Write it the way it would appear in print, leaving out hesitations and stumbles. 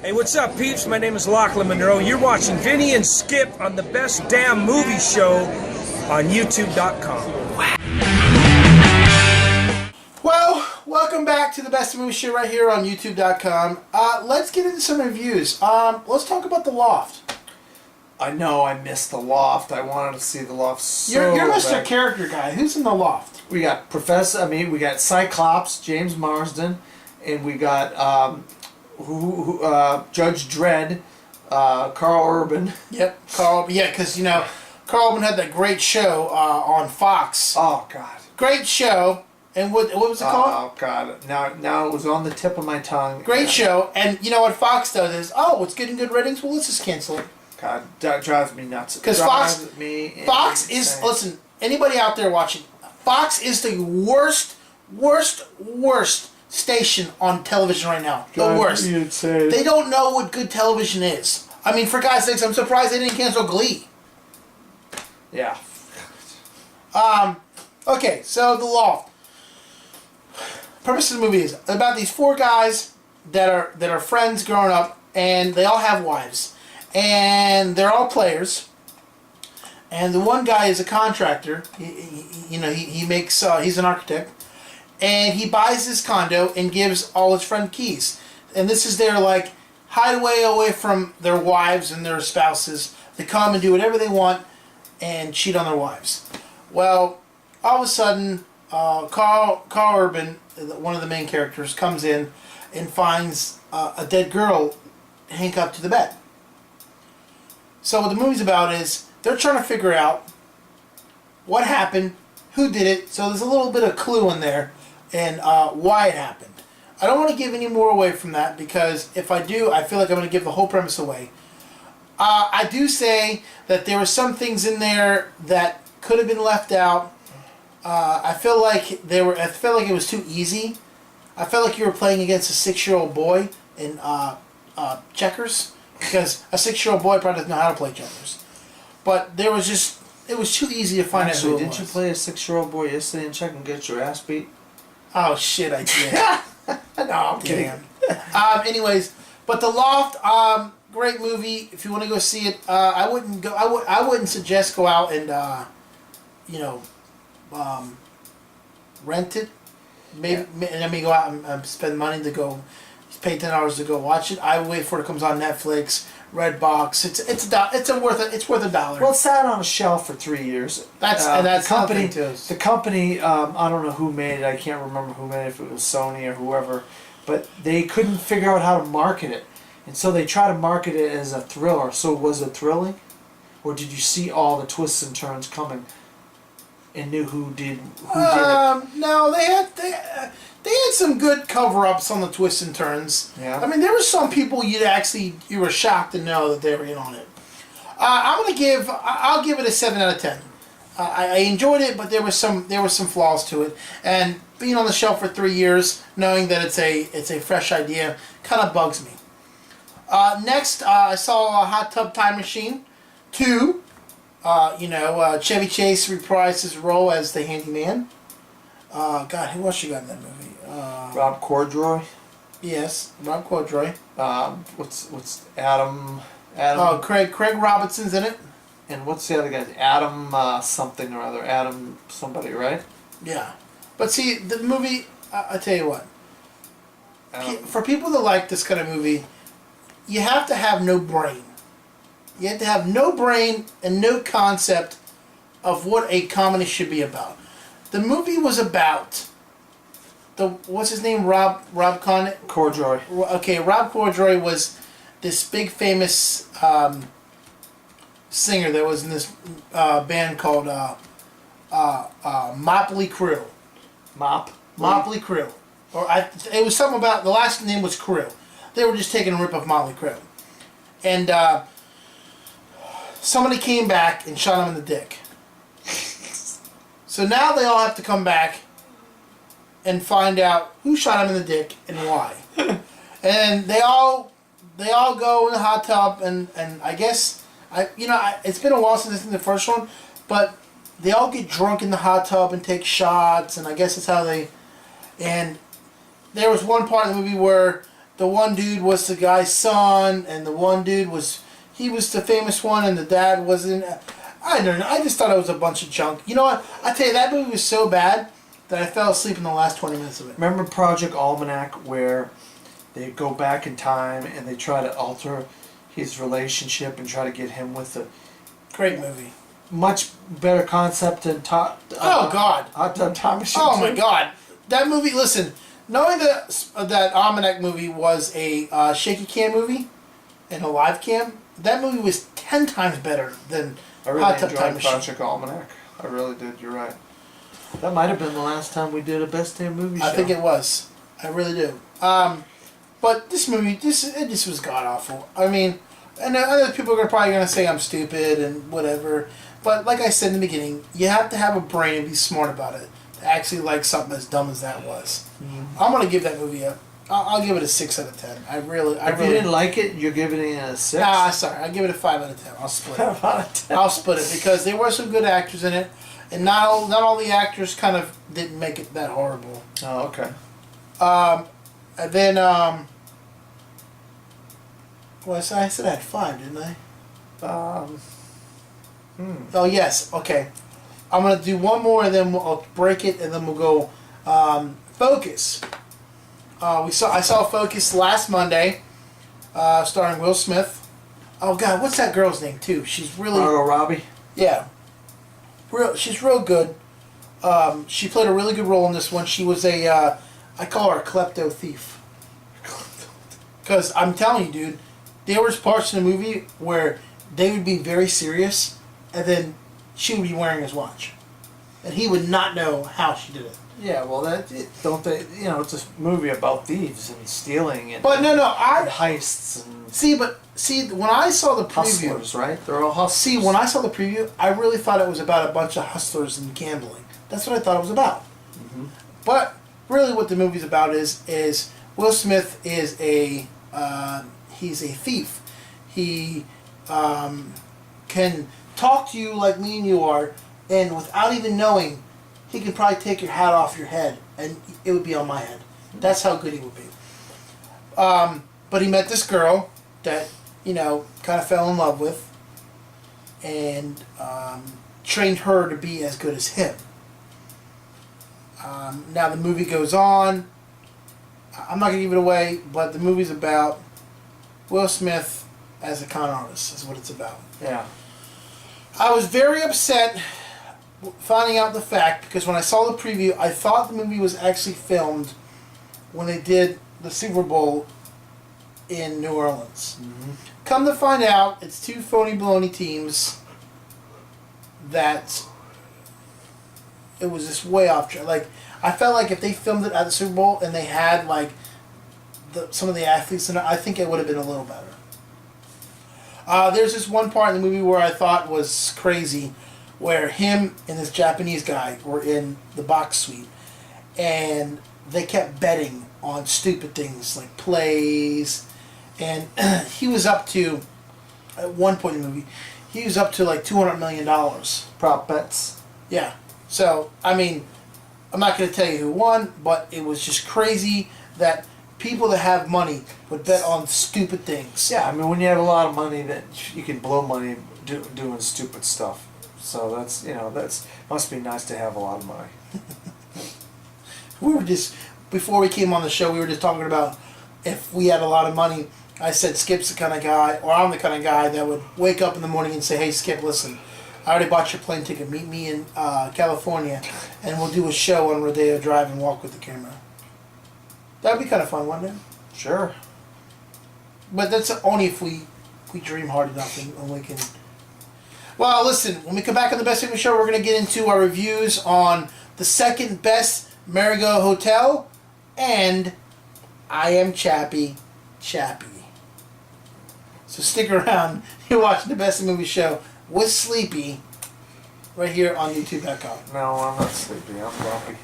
Hey, what's up, peeps? My name is Lachlan Monroe. You're watching Vinny and Skip on the best damn movie show on YouTube.com. Well, welcome back to the best movie show right here on YouTube.com. Let's get into some reviews. Let's talk about The Loft. I know I missed The Loft. I wanted to see The Loft so You're Mr. bad. Character Guy. Who's in The Loft? We got we got Cyclops, James Marsden, and we got Judge Dredd, Carl Urban. Yep, Carl. Yeah, because Carl Urban had that great show on Fox. Oh God, great show. And what was it called? Oh God, now it was on the tip of my tongue. Great show. And you know what Fox does is, it's getting good ratings. Well, let's just cancel it. God, that drives me nuts. Because Fox is, listen, anybody out there watching, Fox is the worst station on television right now. The worst. They don't know what good television is. I mean, for God's sakes, I'm surprised they didn't cancel Glee. Yeah. Okay, so The Loft. Purpose of the movie is about these four guys that are friends growing up, and they all have wives, and they're all players. And the one guy is a contractor. He makes he's an architect, and he buys his condo and gives all his friends keys. And this is their hideaway away from their wives and their spouses. They come and do whatever they want and cheat on their wives. Well, all of a sudden, Carl Urban, one of the main characters, comes in and finds a dead girl handcuffed to the bed. So what the movie's about is they're trying to figure out what happened, who did it. So there's a little bit of clue in there and why it happened. I don't want to give any more away from that because if I do, I feel like I'm going to give the whole premise away. I do say that there were some things in there that could have been left out. I feel like it was too easy. I felt like you were playing against a 6-year-old boy in checkers, because a 6-year-old boy probably doesn't know how to play checkers. But it was too easy to find out who it didn't was. you play a 6-year-old boy yesterday in check and get your ass beat? Oh shit, I did. No, I'm kidding. Anyways, but The Loft, great movie. If you want to go see it, I wouldn't suggest go out and rent it. Maybe go out and spend money to go pay $10 to go watch it. I would wait for it comes on Netflix, Redbox. It's worth $1. Well, it sat on a shelf for 3 years. That's the company. too. The company, I don't know who made it. I can't remember who made it. If it was Sony or whoever, but they couldn't figure out how to market it, and so they tried to market it as a thriller. So was it thrilling, or did you see all the twists and turns coming? And knew who did it? No, they had some good cover-ups on the twists and turns. Yeah. I mean, there were some people you were shocked to know that they were in on it. I'll give it a 7 out of 10. I enjoyed it, but there was some flaws to it. And being on the shelf for 3 years, knowing that it's a fresh idea, kind of bugs me. Next, I saw a Hot Tub Time Machine 2. Chevy Chase reprised his role as the handyman. God, who else you got in that movie? Rob Corddry. Yes, Rob Corddry. What's Adam? Oh, Craig Robinson's in it. And what's the other guy? Adam something or other. Adam somebody, right? Yeah, but see the movie. I tell you what. For people that like this kind of movie, you have to have no brain. You have to have no brain and no concept of what a comedy should be about. The movie was about what's his name? Rob Corddry. Okay, Rob Corddry was this big famous singer that was in this band called Motley Crue. Motley Crue. It was something about, the last name was Crue. They were just taking a rip of Motley Crue. And somebody came back and shot him in the dick. So now they all have to come back and find out who shot him in the dick and why. And they all go in the hot tub and I guess it's been a while since I've seen the first one, but they all get drunk in the hot tub and take shots, and I guess that's how they. And there was one part of the movie where the one dude was the guy's son, and the one dude was the famous one, and the dad wasn't. I don't know. I just thought it was a bunch of junk. You know what? I tell you, that movie was so bad that I fell asleep in the last 20 minutes of it. Remember Project Almanac, where they go back in time and they try to alter his relationship and try to get him with a Great movie. much better concept than Oh God. Hot Tub Time Machine. Oh my 2. God. That movie. Listen, knowing that Almanac movie was a shaky cam movie and a live cam, that movie was 10 times better than I really Hot Tub Time enjoyed Machine. Project Almanac. I really did. You're right. That might have been the last time we did a best damn movie show. I think it was. I really do. But this movie, this was god awful. I mean, and other people are probably gonna say I'm stupid and whatever. But like I said in the beginning, you have to have a brain and be smart about it to actually like something as dumb as that was. Mm-hmm. I'm gonna give that movie I'll give it a 6 out of 10. If you didn't like it, you're giving it a 6? Nah, sorry. I'll give it a 5 out of 10. I'll split it. 5 out of 10. I'll split it because there were some good actors in it, and not all the actors kind of didn't make it that horrible. Oh, okay. And then well, I said I had 5, didn't I? Oh yes. Okay. I'm gonna do one more, and then I'll break it, and then we'll go Focus. I saw Focus last Monday, starring Will Smith. Oh God, what's that girl's name too? She's really Margot Robbie. Yeah, she's real good. She played a really good role in this one. She was I call her a klepto thief. Because I'm telling you, dude, there was parts in the movie where they would be very serious, and then she would be wearing his watch, and he would not know how she did it. Yeah, well, don't they? You know, it's a movie about thieves and stealing and. But no, and heists and. See, when I saw the preview, Hustlers, right? They're all hustlers. See, when I saw the preview, I really thought it was about a bunch of hustlers and gambling. That's what I thought it was about. Mm-hmm. But really, what the movie's about is Will Smith is he's a thief. He can talk to you like me and you are, and without even knowing, he could probably take your hat off your head, and it would be on my head. That's how good he would be. But he met this girl that, kind of fell in love with, and trained her to be as good as him. Now the movie goes on. I'm not going to give it away, but the movie's about Will Smith as a con artist, is what it's about. Yeah. I was very upset finding out the fact, because when I saw the preview, I thought the movie was actually filmed when they did the Super Bowl in New Orleans. Mm-hmm. Come to find out, it's two phony baloney teams that it was just way off track. Like, I felt like if they filmed it at the Super Bowl and they had like some of the athletes in it, I think it would have been a little better. There's this one part in the movie where I thought was crazy, where him and this Japanese guy were in the box suite, and they kept betting on stupid things like plays, and he was up to, at one point in the movie, he was up to like $200 million. Prop bets. Yeah. So, I mean, I'm not going to tell you who won, but it was just crazy that people that have money would bet on stupid things. Yeah, I mean, when you have a lot of money, that you can blow money doing stupid stuff. So that's must be nice to have a lot of money. We were just, before we came on the show, we were just talking about if we had a lot of money. I said Skip's the kind of guy, or I'm the kind of guy that would wake up in the morning and say, hey Skip, listen, I already bought your plane ticket, meet me in California, and we'll do a show on Rodeo Drive and walk with the camera. That would be kind of fun, wouldn't it? Sure. But that's only if we dream hard enough and we can. Well, listen, when we come back on the Best Movie Show, we're going to get into our reviews on the second best Marigot Hotel and I Am Chappie. So stick around. You're watching the Best Movie Show with Sleepy right here on YouTube.com. No, I'm not sleepy. I'm grumpy.